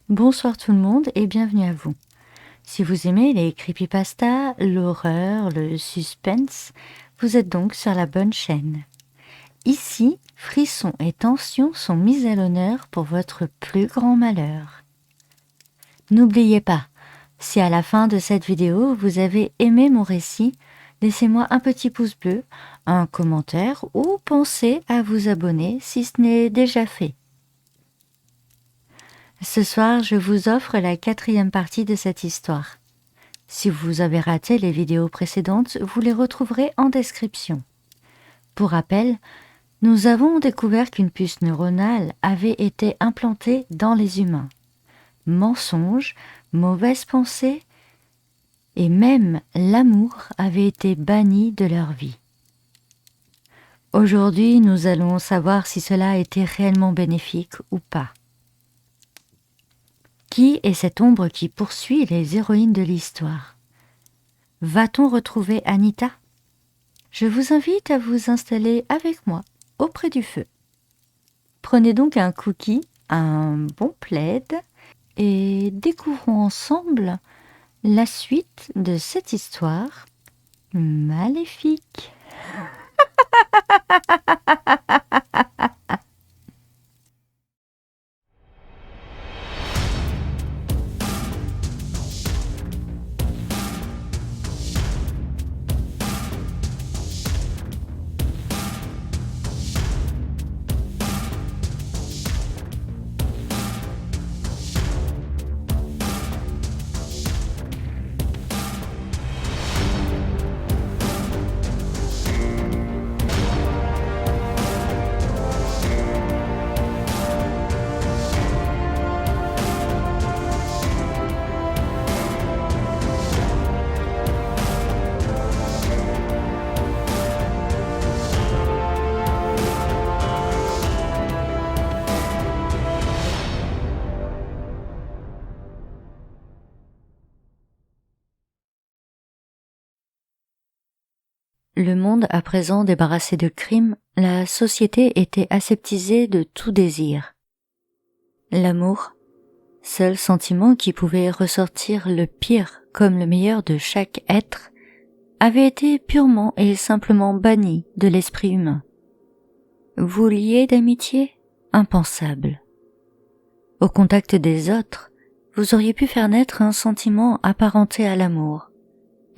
Bonsoir tout le monde et bienvenue à vous. Si vous aimez les creepypastas, l'horreur, le suspense, vous êtes donc sur la bonne chaîne. Ici, frissons et tensions sont mis à l'honneur pour votre plus grand malheur. N'oubliez pas, si à la fin de cette vidéo vous avez aimé mon récit, laissez-moi un petit pouce bleu, un commentaire ou pensez à vous abonner si ce n'est déjà fait. Ce soir, je vous offre la 4e partie de cette histoire. Si vous avez raté les vidéos précédentes, vous les retrouverez en description. Pour rappel, nous avons découvert qu'une puce neuronale avait été implantée dans les humains. Mensonges, mauvaises pensées et même l'amour avaient été bannis de leur vie. Aujourd'hui, nous allons savoir si cela a été réellement bénéfique ou pas. Qui est cette ombre qui poursuit les héroïnes de l'histoire? Va-t-on retrouver Anita? Je vous invite à vous installer avec moi auprès du feu. Prenez donc un cookie, un bon plaid et découvrons ensemble la suite de cette histoire maléfique. Le monde à présent débarrassé de crimes, la société était aseptisée de tout désir. L'amour, seul sentiment qui pouvait ressortir le pire comme le meilleur de chaque être, avait été purement et simplement banni de l'esprit humain. Vous lier d'amitié? Impensable. Au contact des autres, vous auriez pu faire naître un sentiment apparenté à l'amour,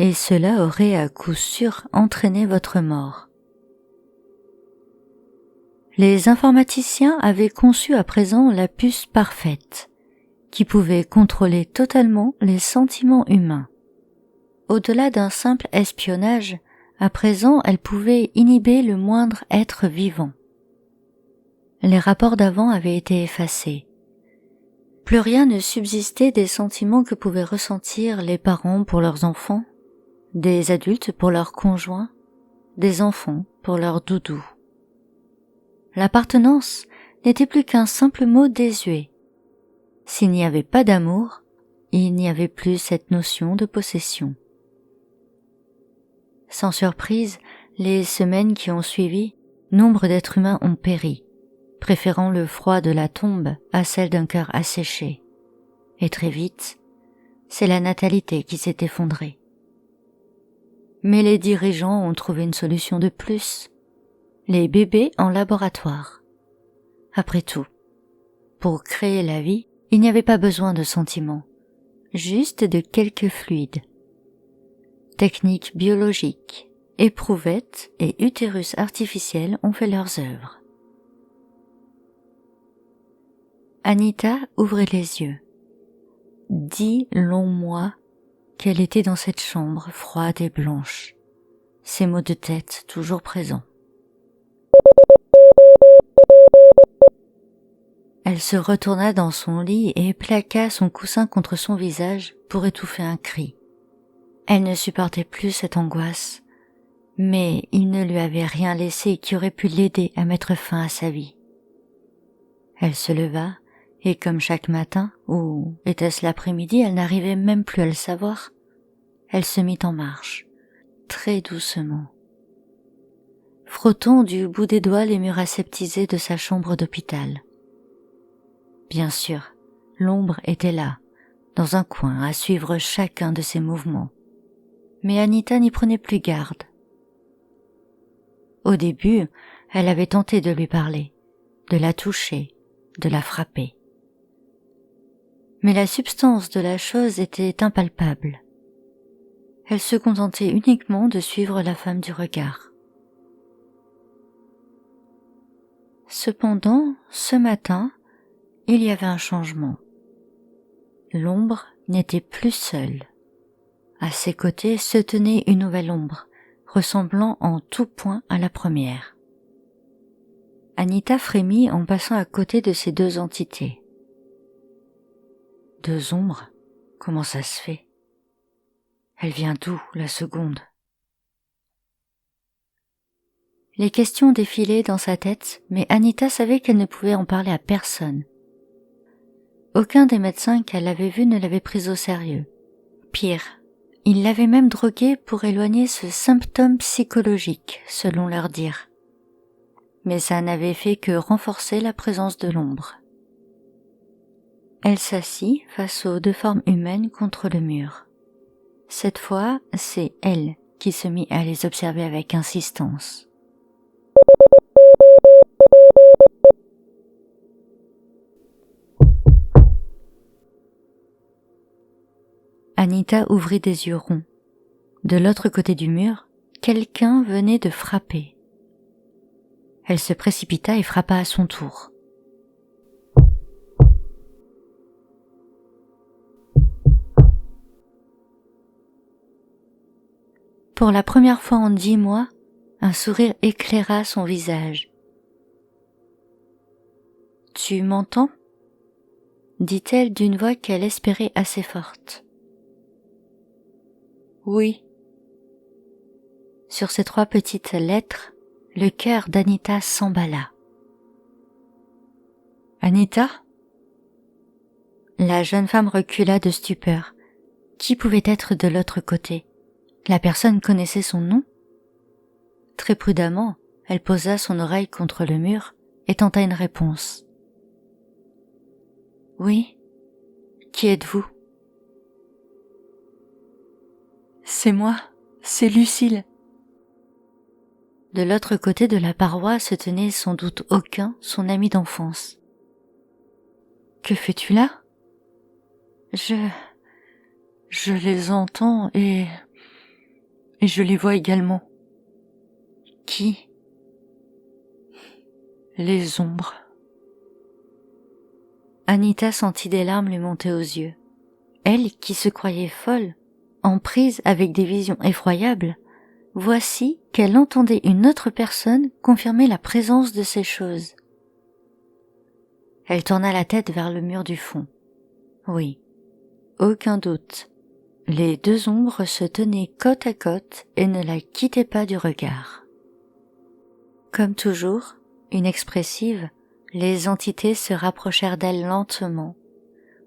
et cela aurait à coup sûr entraîné votre mort. Les informaticiens avaient conçu à présent la puce parfaite, qui pouvait contrôler totalement les sentiments humains. Au-delà d'un simple espionnage, à présent elle pouvait inhiber le moindre être vivant. Les rapports d'avant avaient été effacés. Plus rien ne subsistait des sentiments que pouvaient ressentir les parents pour leurs enfants, des adultes pour leurs conjoints, des enfants pour leurs doudous. L'appartenance n'était plus qu'un simple mot désuet. S'il n'y avait pas d'amour, il n'y avait plus cette notion de possession. Sans surprise, les semaines qui ont suivi, nombre d'êtres humains ont péri, préférant le froid de la tombe à celle d'un cœur asséché. Et très vite, c'est la natalité qui s'est effondrée. Mais les dirigeants ont trouvé une solution de plus. Les bébés en laboratoire. Après tout, pour créer la vie, il n'y avait pas besoin de sentiments, juste de quelques fluides. Techniques biologiques, éprouvettes et utérus artificiels ont fait leurs œuvres. Anita ouvrait les yeux. 10 longs mois qu'elle était dans cette chambre froide et blanche, ses maux de tête toujours présents. Elle se retourna dans son lit et plaqua son coussin contre son visage pour étouffer un cri. Elle ne supportait plus cette angoisse, mais il ne lui avait rien laissé qui aurait pu l'aider à mettre fin à sa vie. Elle se leva, et comme chaque matin, ou était-ce l'après-midi, elle n'arrivait même plus à le savoir, elle se mit en marche, très doucement, frottant du bout des doigts les murs aseptisés de sa chambre d'hôpital. Bien sûr, L'ombre était là, dans un coin, à suivre chacun de ses mouvements. Mais Anita n'y prenait plus garde. Au début, elle avait tenté de lui parler, de la toucher, de la frapper. Mais la substance de la chose était impalpable. Elle se contentait uniquement de suivre la femme du regard. Cependant, ce matin, il y avait un changement. L'ombre n'était plus seule. À ses côtés se tenait une nouvelle ombre, ressemblant en tout point à la première. Anita frémit en passant à côté de ces deux entités. Deux ombres? Comment ça se fait? Elle vient d'où, la seconde? Les questions défilaient dans sa tête, mais Anita savait qu'elle ne pouvait en parler à personne. Aucun des médecins qu'elle avait vus ne l'avait prise au sérieux. Pire, ils l'avaient même droguée pour éloigner ce symptôme psychologique, selon leur dire. Mais ça n'avait fait que renforcer la présence de l'ombre. Elle s'assit face aux deux formes humaines contre le mur. Cette fois, c'est elle qui se mit à les observer avec insistance. Anita ouvrit des yeux ronds. De l'autre côté du mur, quelqu'un venait de frapper. Elle se précipita et frappa à son tour. Pour la première fois en 10 mois, un sourire éclaira son visage. « Tu m'entends » dit-elle d'une voix qu'elle espérait assez forte. « Oui. » Sur ces 3 petites lettres, le cœur d'Anita s'emballa. « Anita ?» La jeune femme recula de stupeur. Qui pouvait être de l'autre côté? La personne connaissait son nom? Très prudemment, elle posa son oreille contre le mur et tenta une réponse. « Oui, qui êtes-vous » ? « C'est moi, c'est Lucille. » De l'autre côté de la paroi se tenait sans doute aucun, son ami d'enfance. « Que fais-tu là ?»« Je les entends et je les vois également. » « Qui ?»« Les ombres. » Anita sentit des larmes lui monter aux yeux. Elle, qui se croyait folle, en prise avec des visions effroyables, voici qu'elle entendait une autre personne confirmer la présence de ces choses. Elle tourna la tête vers le mur du fond. Oui, aucun doute. Les deux ombres se tenaient côte à côte et ne la quittaient pas du regard. Comme toujours, inexpressives, les entités se rapprochèrent d'elle lentement,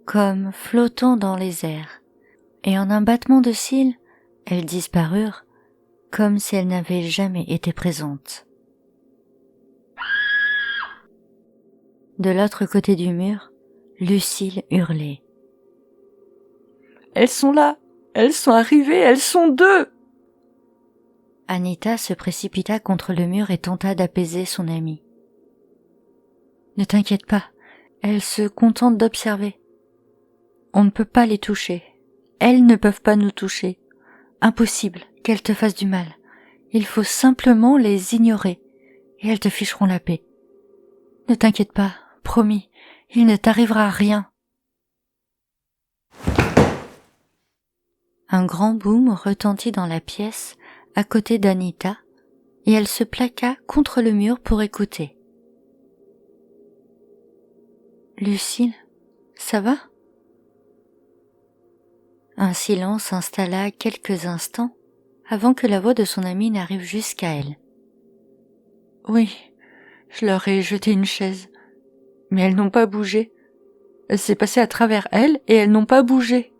comme flottant dans les airs, et en un battement de cils, elles disparurent, comme si elles n'avaient jamais été présentes. De l'autre côté du mur, Lucille hurlait. « Elles sont là! Elles sont arrivées! Elles sont 2! » Anita se précipita contre le mur et tenta d'apaiser son amie. « Ne t'inquiète pas, elles se contentent d'observer. On ne peut pas les toucher. Elles ne peuvent pas nous toucher. Impossible qu'elles te fassent du mal. Il faut simplement les ignorer et elles te ficheront la paix. Ne t'inquiète pas, promis, il ne t'arrivera rien. » Un grand boom retentit dans la pièce à côté d'Anita et elle se plaqua contre le mur pour écouter. « Lucille, ça va ?» Un silence s'installa quelques instants avant que la voix de son amie n'arrive jusqu'à elle. « Oui, je leur ai jeté une chaise, mais elles n'ont pas bougé. C'est passé à travers elles et elles n'ont pas bougé. »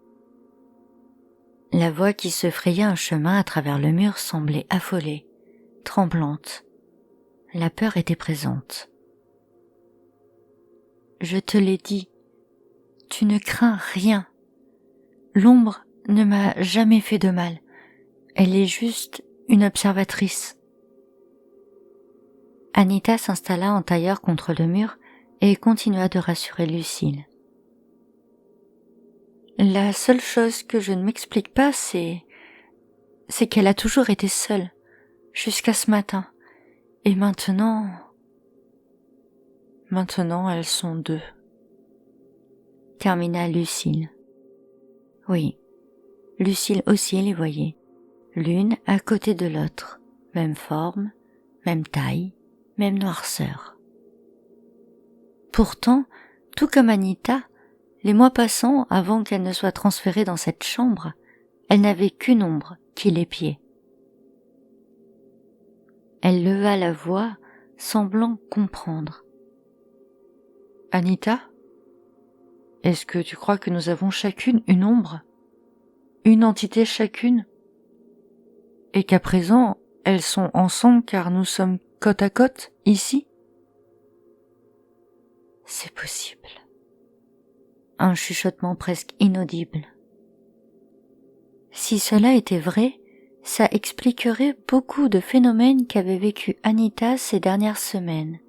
La voix qui se frayait un chemin à travers le mur semblait affolée, tremblante. La peur était présente. « Je te l'ai dit, tu ne crains rien. L'ombre ne m'a jamais fait de mal. Elle est juste une observatrice. » Anita s'installa en tailleur contre le mur et continua de rassurer Lucille. « La seule chose que je ne m'explique pas, c'est qu'elle a toujours été seule, jusqu'à ce matin. Et maintenant, elles sont deux. » termina Lucille. Oui, Lucille aussi les voyait, l'une à côté de l'autre, même forme, même taille, même noirceur. Pourtant, tout comme Anita, les mois passant avant qu'elle ne soit transférée dans cette chambre, elle n'avait qu'une ombre qui l'épiait. Elle leva la voix, semblant comprendre. « Anita, est-ce que tu crois que nous avons chacune une ombre, une entité chacune, et qu'à présent elles sont ensemble car nous sommes côte à côte, ici ?» C'est possible. Un chuchotement presque inaudible. Si cela était vrai, ça expliquerait beaucoup de phénomènes qu'avait vécu Anita ces dernières semaines.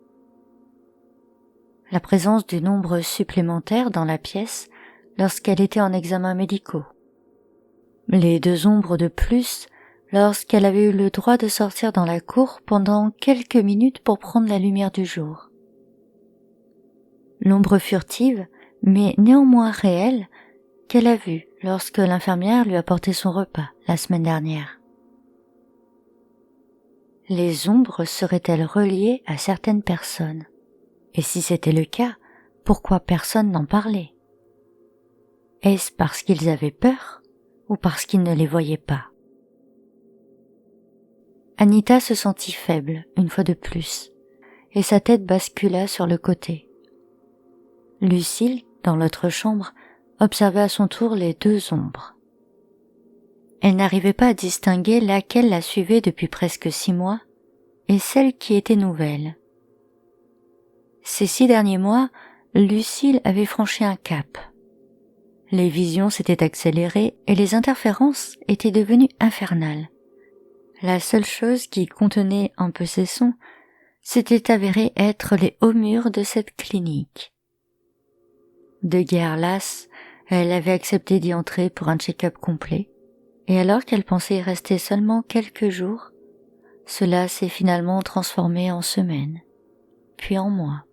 La présence d'une ombre supplémentaire dans la pièce lorsqu'elle était en examens médicaux. Les deux ombres de plus lorsqu'elle avait eu le droit de sortir dans la cour pendant quelques minutes pour prendre la lumière du jour. L'ombre furtive, mais néanmoins réelle, qu'elle a vue lorsque l'infirmière lui a porté son repas la semaine dernière. Les ombres seraient-elles reliées à certaines personnes? Et si c'était le cas, pourquoi personne n'en parlait? Est-ce parce qu'ils avaient peur ou parce qu'ils ne les voyaient pas? Anita se sentit faible une fois de plus, et sa tête bascula sur le côté. Lucille, dans l'autre chambre, observait à son tour les deux ombres. Elle n'arrivait pas à distinguer laquelle la suivait depuis presque 6 mois et celle qui était nouvelle. Ces 6 derniers mois, Lucille avait franchi un cap. Les visions s'étaient accélérées et les interférences étaient devenues infernales. La seule chose qui contenait un peu ces sons s'était avérée être les hauts murs de cette clinique. De guerre lasse, elle avait accepté d'y entrer pour un check-up complet, et alors qu'elle pensait y rester seulement quelques jours, cela s'est finalement transformé en semaines, puis en mois.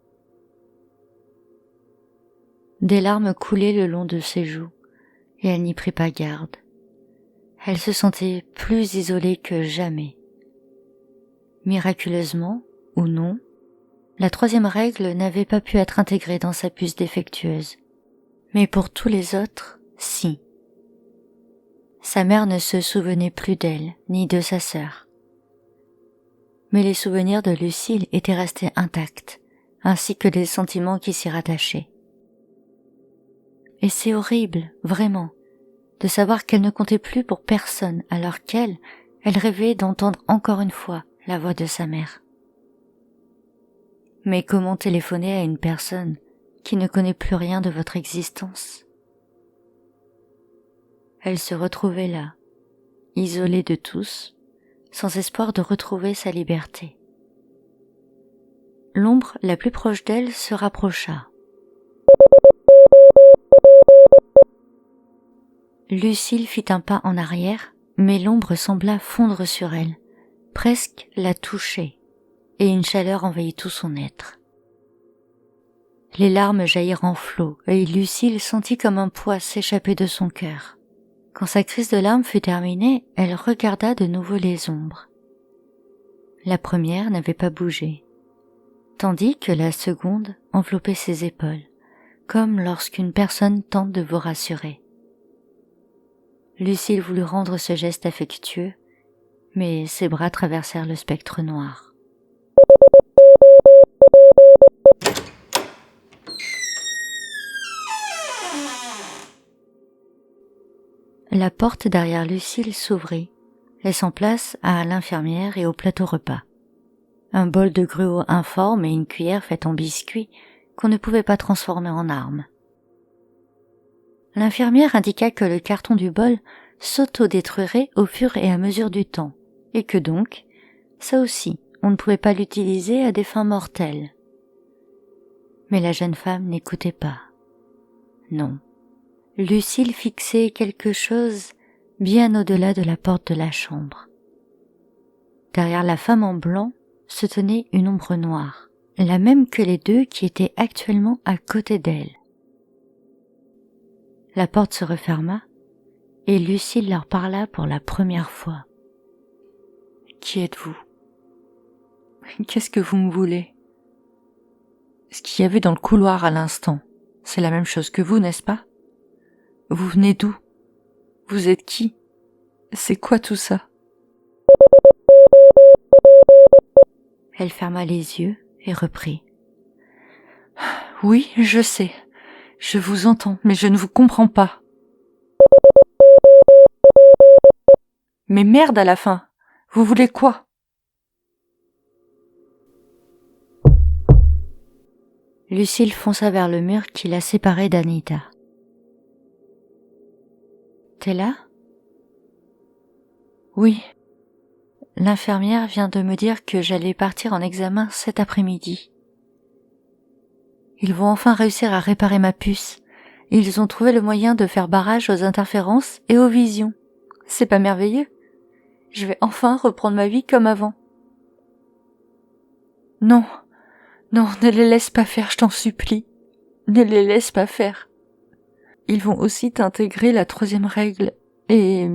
Des larmes coulaient le long de ses joues, et elle n'y prit pas garde. Elle se sentait plus isolée que jamais. Miraculeusement, ou non, la 3e règle n'avait pas pu être intégrée dans sa puce défectueuse. Mais pour tous les autres, si. Sa mère ne se souvenait plus d'elle, ni de sa sœur. Mais les souvenirs de Lucille étaient restés intacts, ainsi que les sentiments qui s'y rattachaient. Et c'est horrible, vraiment, de savoir qu'elle ne comptait plus pour personne alors qu'elle rêvait d'entendre encore une fois la voix de sa mère. Mais comment téléphoner à une personne qui ne connaît plus rien de votre existence? Elle se retrouvait là, isolée de tous, sans espoir de retrouver sa liberté. L'ombre la plus proche d'elle se rapprocha. Lucille fit un pas en arrière, mais l'ombre sembla fondre sur elle, presque la toucher, et une chaleur envahit tout son être. Les larmes jaillirent en flots, et Lucille sentit comme un poids s'échapper de son cœur. Quand sa crise de larmes fut terminée, elle regarda de nouveau les ombres. La première n'avait pas bougé, tandis que la seconde enveloppait ses épaules, comme lorsqu'une personne tente de vous rassurer. Lucille voulut rendre ce geste affectueux, mais ses bras traversèrent le spectre noir. La porte derrière Lucille s'ouvrit, laissant place à l'infirmière et au plateau repas. Un bol de gruau informe et une cuillère faite en biscuit qu'on ne pouvait pas transformer en arme. L'infirmière indiqua que le carton du bol s'auto-détruirait au fur et à mesure du temps, et que donc, ça aussi, on ne pouvait pas l'utiliser à des fins mortelles. Mais la jeune femme n'écoutait pas. Non. Lucille fixait quelque chose bien au-delà de la porte de la chambre. Derrière la femme en blanc se tenait une ombre noire, la même que les deux qui étaient actuellement à côté d'elle. La porte se referma et Lucille leur parla pour la première fois. « Qui êtes-vous ? Qu'est-ce que vous me voulez ? Ce qu'il y avait dans le couloir à l'instant, c'est la même chose que vous, n'est-ce pas ? Vous venez d'où ? Vous êtes qui ? C'est quoi tout ça ? » Elle ferma les yeux et reprit. « Oui, je sais. Je vous entends, mais je ne vous comprends pas. » « Mais merde à la fin. Vous voulez quoi ?» Lucille fonça vers le mur qui la séparait d'Anita. « T'es là ? » ?»« Oui. L'infirmière vient de me dire que j'allais partir en examen cet après-midi. Ils vont enfin réussir à réparer ma puce. Ils ont trouvé le moyen de faire barrage aux interférences et aux visions. C'est pas merveilleux ? Je vais enfin reprendre ma vie comme avant. Non, non, ne les laisse pas faire, je t'en supplie. Ne les laisse pas faire. Ils vont aussi t'intégrer la 3e règle et...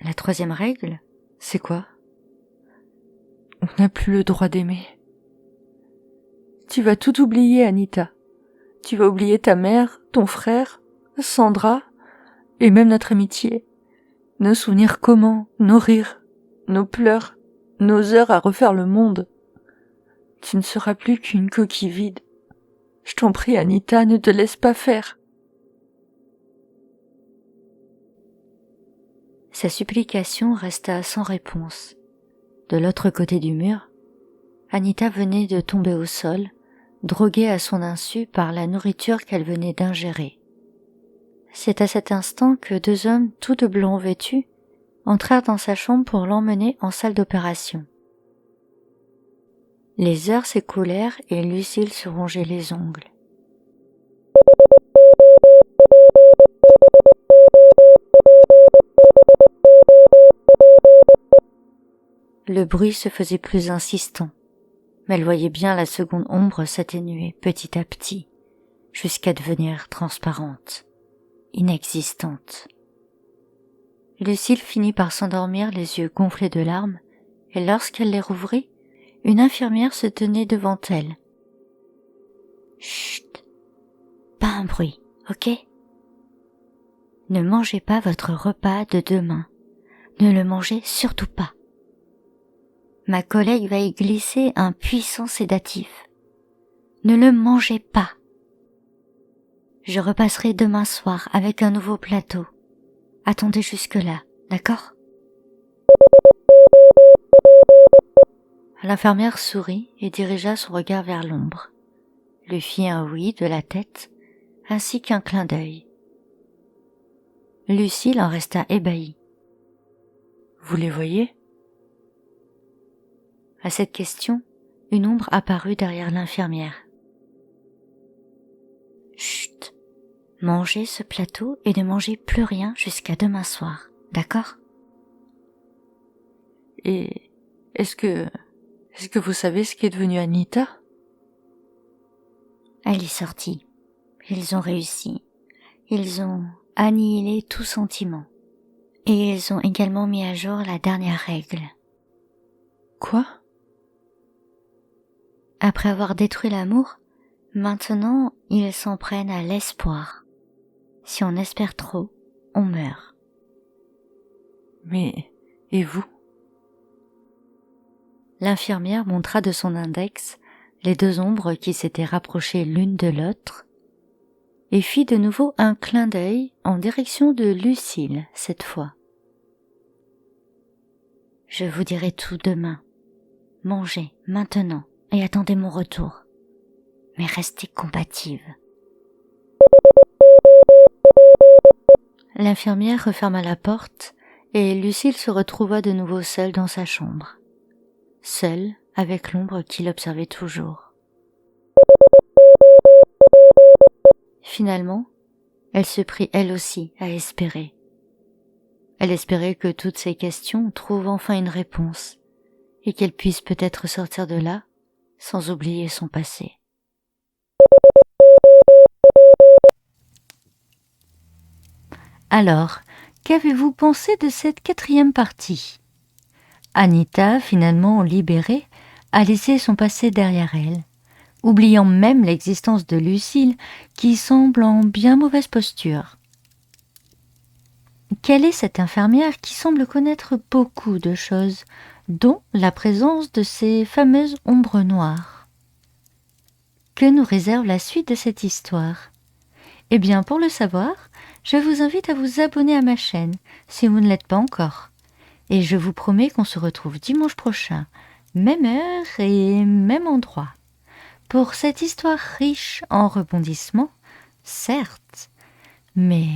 La 3e règle ? C'est quoi ? On n'a plus le droit d'aimer. Tu vas tout oublier, Anita. Tu vas oublier ta mère, ton frère, Sandra, et même notre amitié. Nos souvenirs communs, nos rires, nos pleurs, nos heures à refaire le monde. Tu ne seras plus qu'une coquille vide. Je t'en prie, Anita, ne te laisse pas faire. Sa supplication resta sans réponse. De l'autre côté du mur, Anita venait de tomber au sol, droguée à son insu par la nourriture qu'elle venait d'ingérer. C'est à cet instant que 2 hommes tout de blanc vêtus entrèrent dans sa chambre pour l'emmener en salle d'opération. Les heures s'écoulèrent et Lucille se rongeait les ongles. Le bruit se faisait plus insistant, mais elle voyait bien la seconde ombre s'atténuer petit à petit, jusqu'à devenir transparente, inexistante. Lucille finit par s'endormir les yeux gonflés de larmes, et lorsqu'elle les rouvrit, une infirmière se tenait devant elle. « Chut, pas un bruit, ok ? Ne mangez pas votre repas de demain. Ne le mangez surtout pas. Ma collègue va y glisser un puissant sédatif. Ne le mangez pas. Je repasserai demain soir avec un nouveau plateau. Attendez jusque-là, d'accord ? » L'infirmière sourit et dirigea son regard vers l'ombre, lui fit un oui de la tête, ainsi qu'un clin d'œil. Lucille en resta ébahie. « Vous les voyez ?» À cette question, une ombre apparut derrière l'infirmière. « Chut, mangez ce plateau et ne mangez plus rien jusqu'à demain soir, d'accord ? Et est-ce que vous savez ce qui est devenu Anita ? » Elle est sortie. Ils ont réussi. Ils ont annihilé tout sentiment. Et ils ont également mis à jour la dernière règle. Quoi ? Après avoir détruit l'amour, maintenant ils s'en prennent à l'espoir. Si on espère trop, on meurt. Mais, et vous ? L'infirmière montra de son index les 2 ombres qui s'étaient rapprochées l'une de l'autre et fit de nouveau un clin d'œil en direction de Lucille cette fois. « Je vous dirai tout demain. Mangez maintenant et attendez mon retour. Mais restez combative. » L'infirmière referma la porte et Lucille se retrouva de nouveau seule dans sa chambre. Seule avec l'ombre qui l'observait toujours. Finalement, elle se prit elle aussi à espérer. Elle espérait que toutes ces questions trouvent enfin une réponse et qu'elle puisse peut-être sortir de là sans oublier son passé. Alors, qu'avez-vous pensé de cette 4e partie ? Anita, finalement libérée, a laissé son passé derrière elle, oubliant même l'existence de Lucille qui semble en bien mauvaise posture. Quelle est cette infirmière qui semble connaître beaucoup de choses, dont la présence de ces fameuses ombres noires ? Que nous réserve la suite de cette histoire ? Eh bien, pour le savoir, je vous invite à vous abonner à ma chaîne, si vous ne l'êtes pas encore. Et je vous promets qu'on se retrouve dimanche prochain, même heure et même endroit, pour cette histoire riche en rebondissements, certes, mais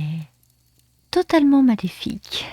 totalement maléfique.